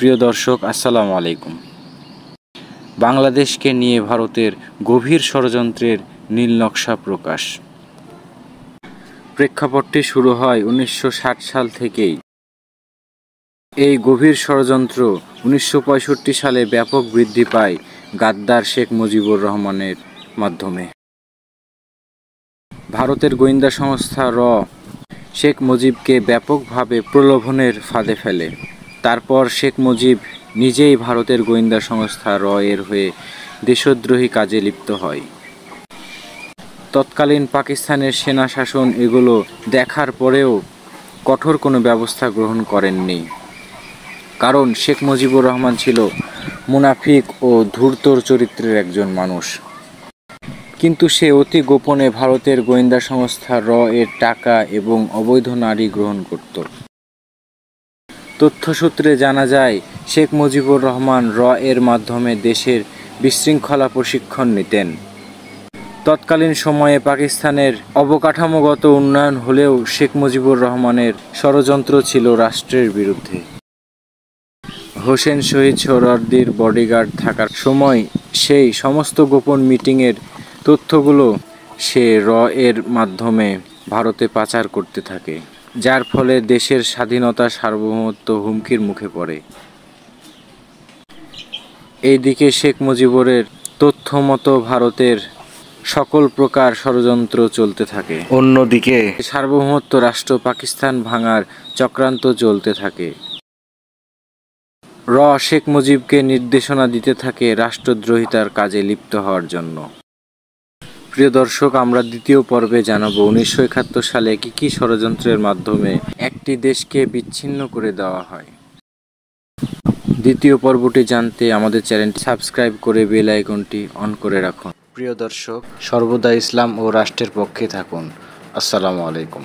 প্রিয় দর্শক, আসসালামু আলাইকুম। বাংলাদেশকে নিয়ে ভারতের গভীর ষড়যন্ত্রের নীলনকশা প্রকাশ। প্রেক্ষাপটটি শুরু হয় 1960 সাল থেকেই। এই গভীর ষড়যন্ত্র 1965 সালে ব্যাপক বৃদ্ধি পায় গাদ্দার শেখ মুজিবুর রহমানের মাধ্যমে। ভারতের গোয়েন্দা সংস্থা শেখ মুজিবকে ব্যাপকভাবে প্রলোভনের ফাঁদে ফেলে। তারপর শেখ মুজিব নিজেই ভারতের গোয়েন্দা সংস্থা এর হয়ে দেশদ্রোহী কাজে লিপ্ত হয়। তৎকালীন পাকিস্তানের সেনা শাসন এগুলো দেখার পরেও কঠোর কোনো ব্যবস্থা গ্রহণ করেননি, কারণ শেখ মুজিবুর রহমান ছিল মুনাফিক ও ধূর্তর চরিত্রের একজন মানুষ। কিন্তু সে অতি গোপনে ভারতের গোয়েন্দা সংস্থা এর টাকা এবং অবৈধ নারী গ্রহণ করত। তথ্যসূত্রে জানা যায়, শেখ মুজিবুর রহমান এর মাধ্যমে দেশের বিশৃঙ্খলা প্রশিক্ষণ নিতেন। তৎকালীন সময়ে পাকিস্তানের অবকাঠামোগত উন্নয়ন হলেও শেখ মুজিবুর রহমানের ষড়যন্ত্র ছিল রাষ্ট্রের বিরুদ্ধে। হোসেন শহীদ সোহরাওয়ার্দীর বডিগার্ড থাকার সময় সেই সমস্ত গোপন মিটিংয়ের তথ্যগুলো সে এর মাধ্যমে ভারতে পাচার করতে থাকে, যার ফলে দেশের স্বাধীনতা সার্বভৌমত্ব হুমকির মুখে পড়ে। এইদিকে শেখ মুজিবুরের তথ্য মতো ভারতের সকল প্রকার ষড়যন্ত্র চলতে থাকে। অন্যদিকে সার্বভৌমত্ব রাষ্ট্র পাকিস্তান ভাঙার চক্রান্ত চলতে থাকে। শেখ মুজিবকে নির্দেশনা দিতে থাকে রাষ্ট্রদ্রোহিতার কাজে লিপ্ত হওয়ার জন্য। প্রিয় দর্শক, আমরা দ্বিতীয় পর্বে জানাবো 1971 সালে কি ষড়যন্ত্রের মাধ্যমে একটি দেশকে বিচ্ছিন্ন করে দেওয়া হয়। দ্বিতীয় পর্বটি জানতে আমাদের চ্যানেলটি সাবস্ক্রাইব করে বেল আইকনটি অন করে রাখুন। প্রিয় দর্শক, সর্বদা ইসলাম ও রাষ্ট্রের পক্ষে থাকুন। আসসালামু আলাইকুম।